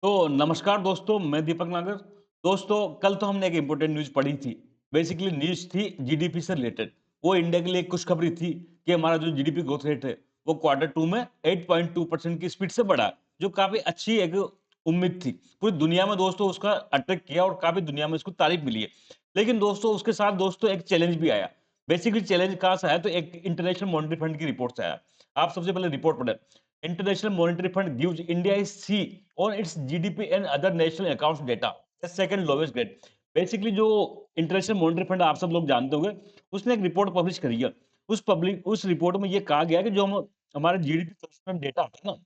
तो नमस्कार दोस्तों, मैं दीपक नागर। दोस्तों, कल तो हमने एक इम्पोर्टेंट न्यूज़ पढ़ी थी। बेसिकली न्यूज़ थी जीडीपी से रिलेटेड। वो इंडिया के लिए एक खुशखबरी थी कि हमारा जो जीडीपी ग्रोथ रेट है, वो क्वार्टर 2 में 8.2% की स्पीड से बढ़ा, जो काफ़ी अच्छी एक उम्मीद थी। पूरी दुनिया में दोस्तों उसका अट्रैक्ट किया और काफ़ी दुनिया में इसको तारीफ़ मिली है। लेकिन दोस्तों उसके साथ दोस्तों एक चैलेंज भी आया। बेसिकली चैलेंज कहाँ से आया तो एक इंटरनेशनल मॉनेटरी फंड की रिपोर्ट से आया। आप सबसे पहले रिपोर्ट पढ़ें। International Monetary Fund gives India is C on its GDP and other national accounts data, the second lowest grade. Basically जो इंटरनेशनल मॉनेटरी फंड आप सब लोग जानते होंगे, उसने एक रिपोर्ट पब्लिश करी है। उस रिपोर्ट में ये कहा गया है कि जो हम हमारे जीडीपी डेटा आता है ना,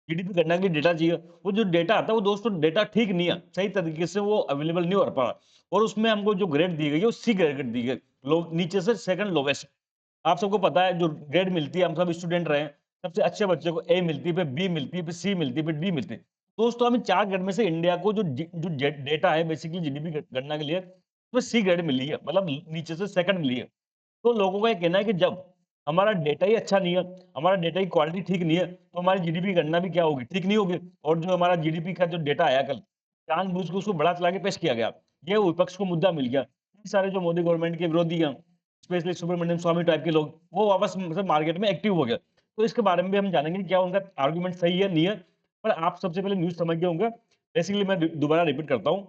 जीडीपी गणना के लिए डेटा चाहिए, वो जो डेटा आता है वो दोस्तों डेटा ठीक नहीं है, सही तरीके से वो अवेलेबल नहीं हो पा रहा। और उसमें हमको जो ग्रेड दी गई है वो सी ग्रेड दी गई, नीचे से सेकंड लोवेस्ट। आप सबको पता है जो ग्रेड मिलती है, हम सब स्टूडेंट रहे हैं, सबसे अच्छे बच्चे को ए मिलती है, फिर बी मिलती है, फिर सी मिलती है, फिर डी मिलती है। दोस्तों हम इन 4 ग्रेड में से इंडिया को जो डेटा है बेसिकली जीडीपी गणना के लिए, उसमें सी ग्रेड मिली है, मतलब नीचे से सेकंड मिली है। तो लोगों का ये कहना है कि जब हमारा डेटा ही अच्छा नहीं है, हमारा डेटा की क्वालिटी ठीक नहीं है, तो हमारी जीडीपी गणना भी क्या होगी? ठीक नहीं होगी। और जो हमारा जीडीपी का जो डेटा आया कल, जानबूझ के उसको बढ़ा चढ़ा के पेश किया गया। ये विपक्ष को मुद्दा मिल गया। ये सारे जो मोदी गवर्नमेंट के विरोधी हैं, स्पेशली सुब्रमण्यम स्वामी टाइप के लोग, वो वापस मतलब मार्केट में एक्टिव हो गए। तो इसके बारे में भी हम जानेंगे कि क्या उनका आर्गुमेंट सही है, नहीं है। पर आप सबसे पहले न्यूज़ समझ गए होंगे। बेसिकली मैं दोबारा रिपीट करता हूँ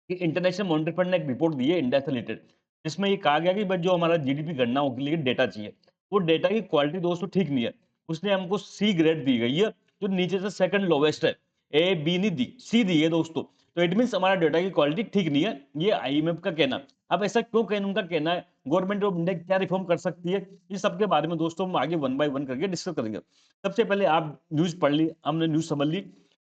कि इंटरनेशनल मॉनेटरी फंड ने एक रिपोर्ट दी है इंडिया से रिलेटेड, जिसमें ये कहा गया कि भाई जो हमारा जीडीपी गणना के लिए डेटा चाहिए, वो डेटा की क्वालिटी दोस्तों ठीक नहीं है। उसने हमको सी ग्रेड दी गई है, जो नीचे से सेकंड लोवेस्ट है। ए बी नहीं दी, सी दी है दोस्तों। तो इट मीन्स हमारा डेटा की क्वालिटी ठीक नहीं है, ये आईएमएफ का कहना। अब ऐसा क्यों कहना, उनका कहना है, गवर्नमेंट ऑफ इंडिया क्या रिफॉर्म कर सकती है, इस सब के बारे में दोस्तों हम आगे वन बाय वन करके डिस्कस करेंगे। सबसे पहले आप न्यूज पढ़ ली, हमने न्यूज समझ ली।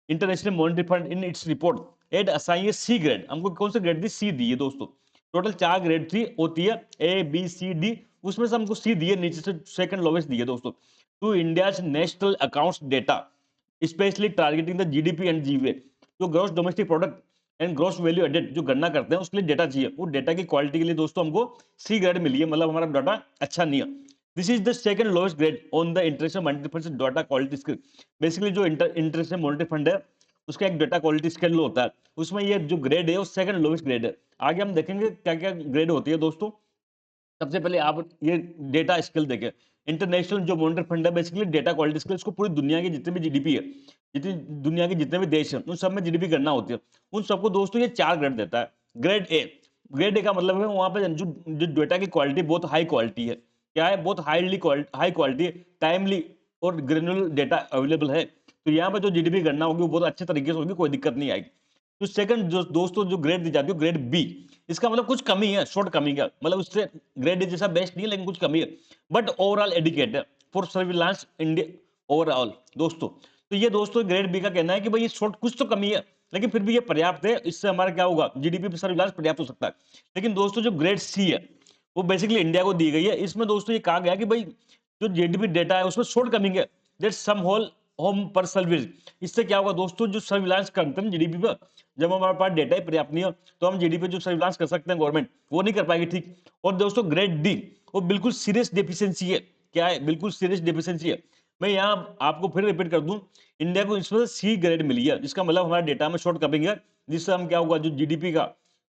International Monetary Fund in its report had assign ये सी ग्रेड, हमको कौन सी ग्रेड दी? सी दी है दोस्तों। टोटल 4 ग्रेड थी होती है, ए बी सी डी, उसमें से हमको सी दी है, नीचे से सेकंड लोवेस्ट दी है दोस्तों। To India's national accounts data, specially targeting the GDP and GVA, जो gross domestic product and gross value added जो गणना करते हैं, उसके लिए डेटा चाहिए। वो डेटा की क्वालिटी के लिए दोस्तों हमको सी ग्रेड मिली है, मतलब हमारा डाटा अच्छा नहीं है। This is the second lowest grade on the international Monetary fund data quality scale. Basically जो इंटरनेशनल मॉनेटरी फंड है, उसका एक डाटा क्वालिटी स्केल होता है, उसमें ये जो ग्रेड है वो सेकंड लोएस्ट ग्रेड है। आगे हम देखेंगे क्या क्या ग्रेड होती है दोस्तों। सबसे पहले आप ये डेटा स्किल देखें। इंटरनेशनल जो मॉनेटरी फंड है बेसिकली डेटा क्वालिटी स्किल, इसको पूरी दुनिया की जितनी भी जीडीपी है, जितनी दुनिया के जितने भी देश हैं, उन सब में जीडीपी गणना होती है। उन सबको दोस्तों ये 4 ग्रेड देता है। ग्रेड ए, ग्रेड ए का मतलब है वहाँ पे जो जो डेटा की क्वालिटी बहुत हाई क्वालिटी है। क्या है? बहुत हाई क्वालिटी है, टाइमली और ग्रेन्युलर डेटा अवेलेबल है। तो यहाँ पे जो जीडीपी गणना होगी वो बहुत अच्छे तरीके से होगी, कोई दिक्कत नहीं आएगी। तो सेकंड जो दोस्तों जो ग्रेड दी जाती है ग्रेड बी, इसका मतलब कुछ कमी है, शॉर्ट कमी का मतलब उससे ग्रेड जैसा बेस्ट नहीं है, लेकिन कुछ कमी है। But overall adequate for surveillance India overall दोस्तों। तो ये दोस्तों ग्रेड बी का कहना है कि भाई ये शॉर्ट कुछ तो कमी है, लेकिन फिर भी ये पर्याप्त है, इससे हमारा क्या होगा? जीडीपी पर सर्विलांस पर्याप्त हो सकता है। लेकिन दोस्तों जो ग्रेड सी है, वो बेसिकली इंडिया को दी गई है। इसमें दोस्तों ये कहा गया कि भाई जो जीडीपी डेटा है उसमें शॉर्ट कमिंग है, दैट सम होल होम पर सर्विस। इससे क्या होगा दोस्तों? जो सर्विलांस करते हैं जीडीपी पर, जब हमारे पास डेटा ही पर्याप्त नहीं हो, तो हम जीडीपी पे जो सर्विलांस कर सकते हैं गवर्नमेंट, वो नहीं कर पाएगी, ठीक। और दोस्तों ग्रेड डी, वो बिल्कुल सीरियस डेफिशिएंसी है। क्या है? बिल्कुल सीरियस डेफिशिएंसी है। मैं यहाँ आपको फिर रिपीट कर दूं, इंडिया को इसमें सी ग्रेड मिली है, जिसका मतलब हमारे डेटा में शॉर्ट कमिंग है, जिससे हम क्या होगा, जो जीडीपी का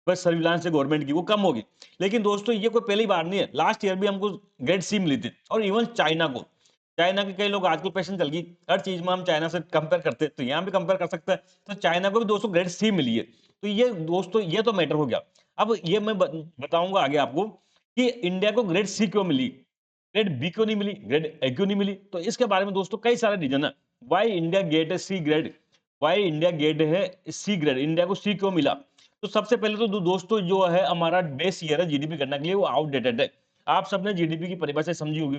बस सर्विलांस है गवर्नमेंट की, वो कम होगी। लेकिन दोस्तों ये कोई पहली बार नहीं है, लास्ट ईयर भी हमको ग्रेड सी मिली थी। और इवन चाइना को, चाइना के कई लोग आजकल पैशन चल गई, हर चीज में हम चाइना से कंपेयर करते हैं, तो यहाँ भी कंपेयर कर सकते हैं। तो चाइना को भी दोस्तों ग्रेड सी मिली है। तो ये दोस्तों ये तो मैटर हो गया। अब ये मैं बताऊंगा आगे आपको कि इंडिया को ग्रेड सी क्यों मिली, ग्रेड बी क्यों नहीं मिली, ग्रेड ए क्यों नहीं मिली। तो इसके बारे में दोस्तों कई सारे रीजन है। वाई इंडिया गेट है C grade, why India get है सी ग्रेड, इंडिया को सी क्यों मिला। तो सबसे पहले तो दोस्तों जो है हमारा बेस ईयर है जीडीपी करने के लिए, वो आउटडेटेड है। आप सबने जीडीपी की परिभाषा समझी होगी।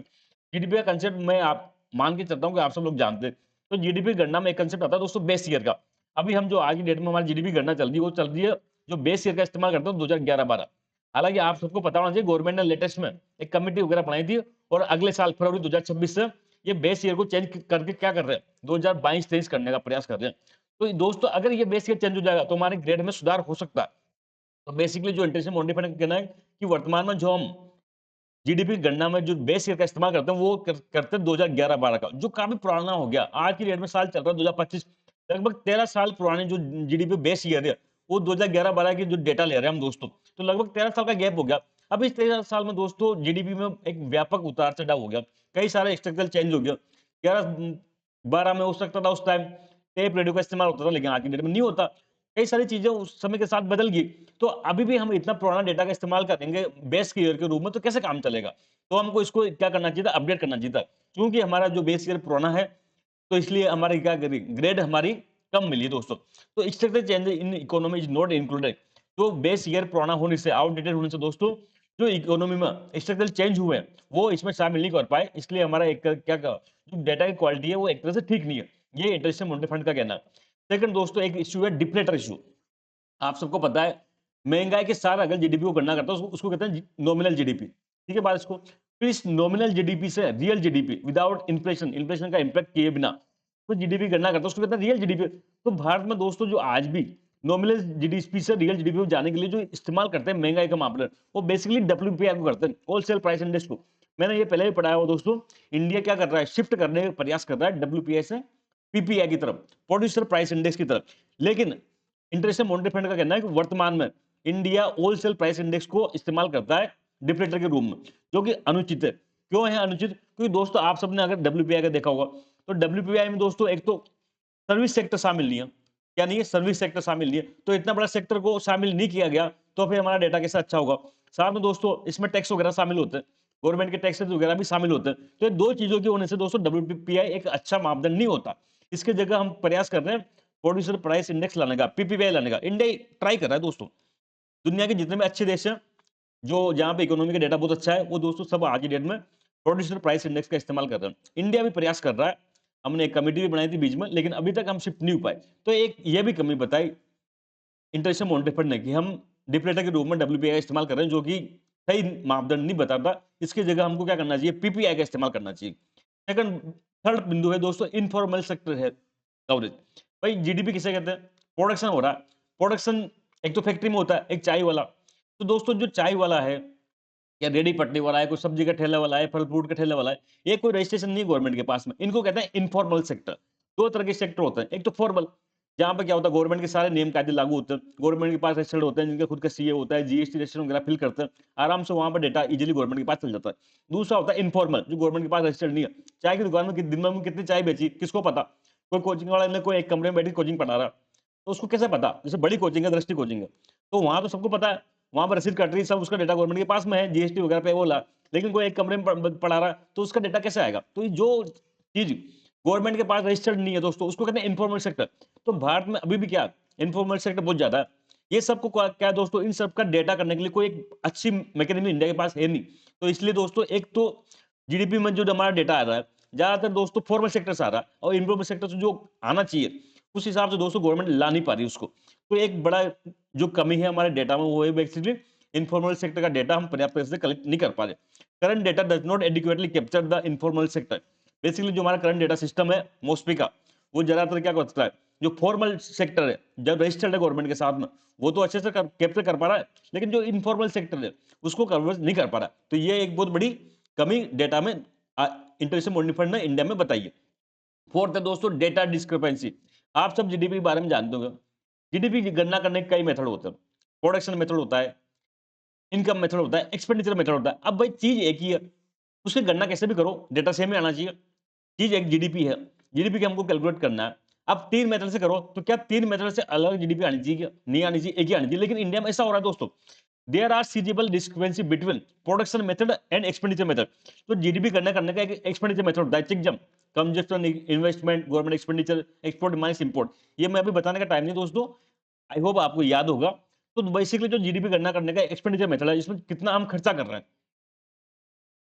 जीडीपी का कंसेप्ट मैं आप मान के चलता हूँ कि आप सब लोग जानते हैं। तो जीडीपी गणना में एक कंसेप्ट आता है दोस्तों बेस ईयर का। अभी हम जो आज की डेट में हमारी जीडीपी गणना चल रही है, वो चल रही है जो बेस ईयर का इस्तेमाल करते हैं 2011-12। हालांकि आप सबको पता होना चाहिए गवर्नमेंट ने लेटेस्ट में एक कमेटी वगैरह बनाई थी, और अगले साल फरवरी 2026 से ये बेस ईयर को चेंज करके क्या कर रहे हैं, 2022-23 करने का प्रयास कर रहे हैं। तो दोस्तों अगर ये बेस ईयर चेंज हो जाएगा तो हमारे ग्रेड में सुधार हो सकता है। तो बेसिकली जो इंटरनेशनल मॉनेटरी फंड का कहना है कि वर्तमान में जो हम जीडीपी गणना में जो बेस ईयर का इस्तेमाल करते हैं वो करते हैं 2011-12 का, जो काफी पुराना हो गया। आज की डेट में साल चल रहा है 2025। लगभग 13 साल पुराने जो जीडीपी बेस ईयर है, वो 2011-12 की जो डेटा ले रहे हैं हम दोस्तों, तो लगभग 13 साल का गैप हो गया। अब इस 13 साल में दोस्तों जीडीपी में एक व्यापक उतार-चढ़ाव हो गया, कई सारे स्ट्रक्चरल चेंज हो गया। 11 में हो सकता था उस टाइम टेप रेडियो का इस्तेमाल होता था, लेकिन आज की डेट में नहीं होता। कई सारी चीजें उस समय के साथ बदल गई, तो अभी भी हम इतना पुराना डेटा का इस्तेमाल करेंगे बेस ईयर के रूप में, तो कैसे काम चलेगा? तो हमको इसको क्या करना चाहिए था, अपडेट करना चाहिए था। क्योंकि हमारा जो बेस ईयर पुराना है, तो इसलिए हमारी क्या करी, ग्रेड हमारी कम मिली है दोस्तों। तो structural change in economy is not included. तो बेस ईयर पुराना होने से, आउटडेटेड होने से दोस्तों, जो इकोनॉमी में स्ट्रक्चरल चेंज हुए हैं, वो इसमें शामिल नहीं कर पाए। इसलिए हमारा एक क्या कहा, जो डेटा की क्वालिटी है वो एक तरह से ठीक नहीं है। ये इंटरनेशनल मॉनेटरी फंड का कहना है। सेकंड दोस्तों, एक इश्यू है डिप्लेटर इश्यू। आप सबको पता है, महंगाई के साथ अगर जीडीपी को गणना करता है, उसको उसको कहते हैं नॉमिनल जीडीपी। ठीक है बात इसको। फिर इस नॉमिनल जीडीपी से real GDP without inflation, inflation का इम्पैक्ट किए बिना तो जीडीपी गणना करता है, उसको कहते हैं रियल जीडीपी। तो भारत में दोस्तों जो आज भी नॉमिनल जीडीपी से रियल जीडीपी को जाने के लिए जो इस्तेमाल करते हैं महंगाई का मापदंड, वो बेसिकली डब्ल्यूपीआई को करते हैं, होलसेल प्राइस इंडेक्स को। मैंने ये पहले भी पढ़ाया हुआ दोस्तों। इंडिया क्या कर रहा है, शिफ्ट करने का प्रयास कर रहा है डब्ल्यूपीआई से पीपीआई की तरफ, प्रोड्यूसर प्राइस इंडेक्स की तरफ। लेकिन इंटरनेशनल मॉनेटरी फंड का कहना है कि वर्तमान में इंडिया होलसेल प्राइस इंडेक्स को इस्तेमाल करता है डिफलेटर के रूप में, जो कि अनुचित है। क्यों है अनुचित? क्योंकि दोस्तों आप सबने अगर डब्ल्यूपीआई का देखा होगा, तो डब्ल्यूपीआई में दोस्तों एक तो सर्विस सेक्टर शामिल नहीं है। क्या नहीं है? सर्विस सेक्टर शामिल नहीं है। तो इतना बड़ा सेक्टर को शामिल नहीं किया गया, तो फिर हमारा डेटा कैसे अच्छा होगा? साथ में दोस्तों इसमें टैक्स वगैरह शामिल होते हैं, गवर्नमेंट के टैक्सेस वगैरह भी शामिल होते हैं। तो ये दो चीजों की होने से दोस्तों डब्ल्यूपीआई एक अच्छा मापदंड नहीं होता। इसके जगह हम प्रयास कर रहे हैं प्रोड्यूसर प्राइस इंडेक्स लाने का, पीपीआई लाने का। इंडिया ट्राई कर रहा है दोस्तों। दुनिया के जितने भी अच्छे देश हैं, जो जहां पे इकोनॉमी का डेटा बहुत अच्छा है, वो दोस्तों सब आज की डेट में प्रोड्यूसर प्राइस इंडेक्स का इस्तेमाल कर रहे हैं। इंडिया भी प्रयास कर रहा है। हमने एक कमेटी भी बनाई थी बीच में, लेकिन अभी तक हम शिफ्ट नहीं हो पाए। तो एक ये भी कमी बताई इंटरनेशनल मॉनेटरी फंड ने कि हम डिफ्लेटर के रूप में डब्ल्यूपीआई का इस्तेमाल कर रहे हैं, जो कि सही मापदंड नहीं बताता। इसकी जगह हमको क्या करना चाहिए, पीपीआई का इस्तेमाल करना चाहिए। सेकंड थर्ड बिंदु है दोस्तों, इनफॉर्मल सेक्टर है कवरेज। भाई जीडीपी किसे कहते हैं? प्रोडक्शन हो रहा है। प्रोडक्शन एक तो फैक्ट्री में होता है, एक चाय वाला। तो दोस्तों जो चाय वाला है, या रेडी पटरी वाला है, कोई सब्जी का ठेला वाला है, फल फ्रूट का ठेला वाला है, ये कोई रजिस्ट्रेशन नहीं है गवर्नमेंट के पास में। इनको कहते हैं इनफॉर्मल सेक्टर। दो तरह के सेक्टर होते हैं, एक तो फॉर्मल, जहां पे क्या होता है, गवर्नमेंट के सारे नियम कायदे लागू होते हैं, गवर्नमेंट के पास रजिस्टर्ड होते हैं, जिनका खुद का सीए होता है, जीएसटी रजिस्ट्रेशन वगैरह फिल करते हैं, आराम से वहां पर डेटा इजीली गवर्नमेंट के पास चल जाता है। दूसरा होता है इनफॉर्मल, जो गवर्नमेंट के पास रजिस्टर्ड नहीं है। चाय की दुकान में दिन में कितनी चाय बेची, किसको पता? कोई कोचिंग वाला ने कोई एक कमरे में बैठी कोचिंग पढ़ा रहा, तो उसको कैसे पता? जैसे बड़ी कोचिंग है, दृष्टि कोचिंग है, तो वहां तो सबको पता है, वहां पर रसीद कट रही है, सब उसका डेटा गवर्नमेंट के पास में है, जीएसटी वगैरह पे वो ला। लेकिन कोई एक कमरे में पढ़ा रहा है, तो उसका डेटा कैसे आएगा? तो ये जो चीज गवर्नमेंट के पास रजिस्टर्ड नहीं है दोस्तों, उसको कहते हैं इनफॉर्मल सेक्टर। तो भारत में अभी भी क्या इनफॉर्मल सेक्टर बहुत ज्यादा है। ये सबको क्या है दोस्तों, इन सब का डेटा करने के लिए कोई एक अच्छी मैकेनिज्म इंडिया के पास है नहीं। तो इसलिए दोस्तों एक तो जीडीपी में जो हमारा डेटा आ रहा है, ज्यादातर दोस्तों फॉर्मल सेक्टर से आ रहा है, और इनफॉर्मल सेक्टर से जो आना चाहिए, उस हिसाब से दोस्तों गवर्नमेंट ला नहीं पा रही उसको। तो एक बड़ा जो कमी है हमारे डेटा में, वो है बेसिकली इनफॉर्मल सेक्टर का डेटा हम पर्याप्त तरह से कलेक्ट नहीं कर पा रहे। Current data does not adequately capture the informal sector. Basically जो हमारा करंट डेटा सिस्टम है मोस्टली का, वो ज्यादातर क्या करता है, जो फॉर्मल सेक्टर है, जब रजिस्टर्ड है गवर्नमेंट के साथ में, वो तो अच्छे से कैप्चर कर पा रहा है, लेकिन जो इनफॉर्मल सेक्टर है उसको कवर नहीं कर पा रहा। तो ये एक बहुत बड़ी कमी डेटा में इंटरनेशनल मॉनेटरी फंड ने इंडिया में बताई है। फोर्थ है दोस्तों डेटा डिस्क्रिपेंसी। आप सब जीडीपी के बारे में जानते होंगे। जीडीपी की गणना करने के कई मेथड होते हैं। प्रोडक्शन मेथड होता है, इनकम मेथड होता है, एक्सपेंडिचर मेथड होता है। अब भाई चीज एक ही है, उसकी गणना कैसे भी करो, डेटा सेम ही आना चाहिए। चीज एक जीडीपी है, जीडीपी को हमको कैलकुलेट करना है। अब तीन मेथड से करो, तो क्या तीन मेथड से अलग जीडीपी आनी चाहिए? क्या नहीं आनी चाहिए? एक ही आनी चाहिए। लेकिन इंडिया में ऐसा हो रहा है दोस्तों, there are sizeable discrepancy between production method and expenditure method. तो जीडीपी गणना करने का एक एक्सपेंडिचर मेथड होता है, चिकजम, consumption, investment, government expenditure, export minus import. ये मैं अभी बताने का टाइम नहीं दोस्तों, आई होप आपको याद होगा। तो बेसिकली जो जीडीपी गणना करने का एक्सपेंडिचर मेथड है, जिसमें कितना हम खर्चा कर रहे हैं,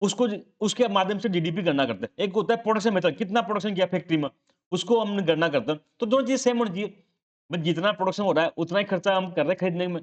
उसको उसके माध्यम से जीडीपी गणना करते हैं। एक होता है प्रोडक्शन मेथड, कितना प्रोडक्शन किया फैक्ट्री में, उसको हम गणना करते हैं। तो दोनों चीज सेम होनी चाहिए। भाई जितना प्रोडक्शन हो रहा है उतना ही खर्चा हम कर रहे हैं खरीदने में।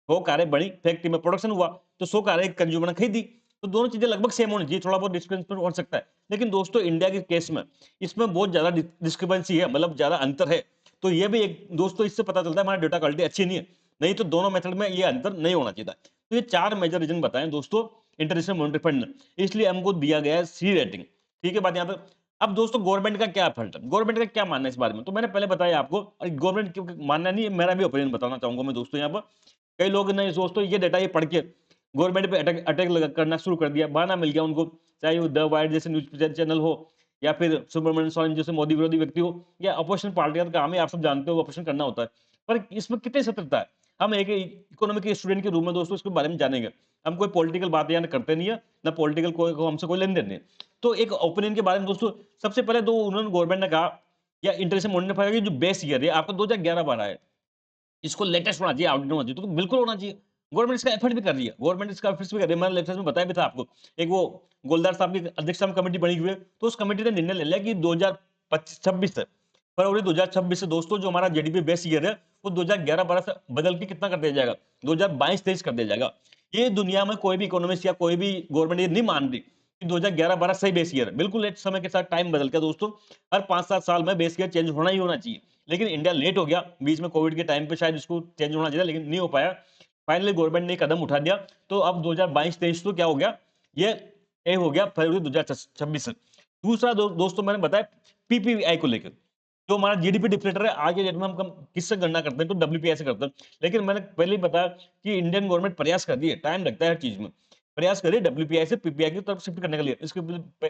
100 कारें बनी, फैक्ट्री में प्रोडक्शन हुआ, तो 100 कारें कंज्यूमर ने खरीदी। तो दोनों चीजें लगभग सेम होनी चाहिए, थोड़ा बहुत डिस्क्रिपेंस हो सकता है। लेकिन दोस्तों इंडिया के केस में इसमें बहुत ज्यादा डिस्क्रिपेंसी है, मतलब ज्यादा अंतर है। तो ये भी एक दोस्तों इससे पता चलता है हमारा डेटा क्वालिटी अच्छी नहीं है। नहीं तो दोनों मेथड में ये अंतर नहीं होना चाहिए था। तो ये चार मेजर रीजन बताएं दोस्तों इंटरनेशनल मॉनेटरी फंड ने, इसलिए हमको दिया गया है सी रेटिंग। ठीक है बात यहाँ तक। अब दोस्तों गवर्नमेंट का क्या एफर्ट है? गवर्नमेंट का क्या मानना है इस बारे में? तो मैंने पहले बताया आपको और गवर्नमेंट क्योंकि मानना नहीं है, मेरा भी ओपिनियन बताना चाहूँगा मैं दोस्तों यहाँ पर। कई लोग ने दोस्तों ये डेटा ये पढ़ के गवर्नमेंट पे अटैक अटैक लगा करना शुरू कर दिया, बहाना मिल गया उनको, चाहे वो द वाइड जैसे न्यूज़ चैनल हो या फिर सुब्रमण्यम स्वामी जैसे मोदी विरोधी व्यक्ति हो या अपोजिशन पार्टी का काम है, आप सब जानते हो अपोजिशन करना होता है। पर इसमें कितनी सत्यता है? हम एक इकोनॉमिक के स्टूडेंट के रूप में दोस्तों इसके बारे में जानेंगे। हम कोई पॉलिटिकल बातें यहाँ करते नहीं है, ना पॉलिटिकल कोई को हमसे कोई लेन-देन नहीं है। तो एक ओपिनियन के बारे में दोस्तों सबसे पहले तो उन्होंने गवर्नमेंट ने कहा या इंटरनेशनल मॉनिटरी फंड की जो बेस ईयर है आपका 2011-12 है। इसको लेटेस्ट होना चाहिए, आउटडेट होना चाहिए, तो बिल्कुल होना चाहिए। गवर्नमेंट इसका एफर्ट भी कर रही है, गवर्नमेंट इसका एफर्ट्स भी कर रही है। मैंने लेक्चर्स में बताया भी था आपको। एक वो गोलदार साहब की अध्यक्षता में कमेटी बनी हुई है, तो उस कमेटी ने निर्णय ले लिया कि 2025-26 से फरवरी 2026 से दोस्तों जो हमारा जीडीपी बेस ईयर है, वो 2011-12 से बदल के कितना कर दिया जाएगा? 2022-23 कर दिया जाएगा। ये दुनिया में कोई भी इकोनॉमिस्ट या कोई भी गवर्नमेंट ये नहीं मान रही कि 2011-12 सही बेस ईयर है। बिल्कुल एक समय के साथ टाइम बदल गया दोस्तों। हर 5-7 साल में बेस ईयर चेंज होना ही होना चाहिए। लेकिन इंडिया लेट हो गया, बीच में कोविड के टाइम पे शायद इसको चेंज होना चाहिए लेकिन नहीं हो पाया। फाइनली गवर्नमेंट ने कदम उठा दिया, तो अब 2022-23 तो क्या हो गया, ये हो गया फरवरी 2026 से। दूसरा दोस्तों मैंने बताया पीपीआई को लेकर, जो हमारा जीडीपी डिफ्लेटर है आज के डेट में हम कम किससे गणना करते हैं तो डब्ल्यूपीआई से करते हैं। लेकिन मैंने पहले ही बताया कि इंडियन गवर्नमेंट प्रयास कर रही है, टाइम लगता है हर चीज़ में। प्रयास करिए डब्ल्यूपीआई से पीपीआई की तरफ शिफ्ट करने के लिए।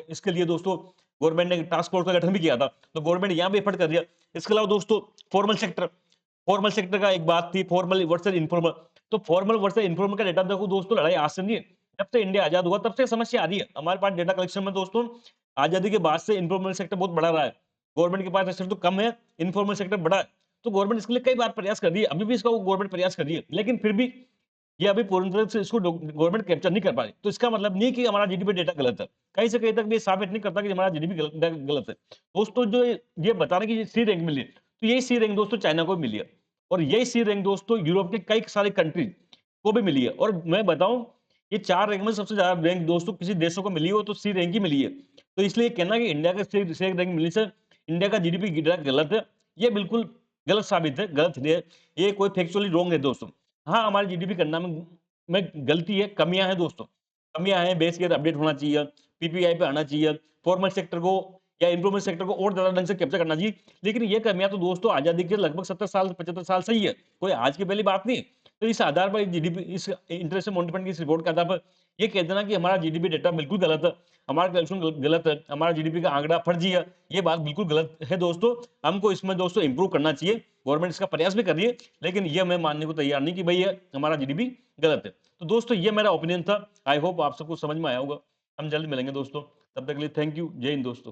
इसके लिए दोस्तों गवर्नमेंट ने टास्क फोर्स का गठन भी किया था, तो गवर्नमेंट यहाँ भी एफर्ट कर रही है। इसके अलावा दोस्तों फॉर्मल सेक्टर का एक बात थी, फॉर्मल वर्सेस इनफॉर्मल। तो फॉर्मल वर्सेस इनफॉर्मल का डेटा देखो दोस्तों, लड़ाई आज से नहीं है, जब से इंडिया आजाद हुआ तब से समस्या आ रही है हमारे पास डेटा कलेक्शन में दोस्तों। आजादी के बाद से इनफॉर्मल सेक्टर बहुत बढ़ा रहा है, गवर्नमेंट के पास सेक्टर तो कम है, इनफॉर्मल सेक्टर बड़ा है। तो गवर्नमेंट इसके लिए कई बार प्रयास कर रही है, अभी भी इसका गवर्नमेंट प्रयास कर रही है, लेकिन फिर भी ये अभी पूर्ण तरह से इसको गवर्नमेंट कैप्चर नहीं कर पा रही। तो इसका मतलब नहीं कि हमारा जीडीपी डेटा गलत है, कहीं से कहीं तक भी ये साबित नहीं करता कि हमारा जीडीपी गलत है। दोस्तों जो ये बताना कि सी रैंक मिली है, तो यही सी रैंक दोस्तों चाइना को भी मिली है, और यही सी रैंक दोस्तों यूरोप के कई सारे कंट्रीज को भी मिली है। और मैं बताऊं, ये 4 रैंक में सबसे ज्यादा रैंक दोस्तों किसी देशों को मिली हो तो सी रैंक ही मिली है। तो इसलिए कहना कि इंडिया का सी रैंक मिलने से इंडिया का जीडीपी गलत है, ये बिल्कुल गलत साबित है, गलत है, ये कोई फैक्चुअली रॉन्ग है दोस्तों। हाँ, हमारी जीडीपी गणना में गलती है, कमियां हैं दोस्तों, कमियां हैं, बेस ईयर अपडेट होना चाहिए, पीपीआई पे आना चाहिए, फॉर्मल सेक्टर को या इन्फॉर्मल सेक्टर को और ज्यादा ढंग से कैप्चर करना चाहिए। लेकिन ये कमियां तो दोस्तों आजादी के लगभग 70 साल 75 साल से ही है, कोई आज की पहली बात नहीं है। तो इस आधार पर जीडीपी इस इंटरनेशनल मॉनिटरी फंड की इस रिपोर्ट के आधार पर ये कह देना कि हमारा जीडीपी डेटा बिल्कुल गलत है, हमारा कैलकुलेशन गलत है, हमारा जीडीपी का आंकड़ा फर्जी है, ये बात बिल्कुल गलत है दोस्तों। हमको इसमें दोस्तों इंप्रूव करना चाहिए, गवर्नमेंट इसका प्रयास भी कर रही है, लेकिन ये मैं मानने को तैयार नहीं कि भाई ये हमारा जीडीपी गलत है। तो दोस्तों ये मेरा ओपिनियन था, आई होप आप सबको समझ में आया होगा। हम जल्द मिलेंगे दोस्तों, तब तक के लिए थैंक यू, जय हिंद दोस्तों।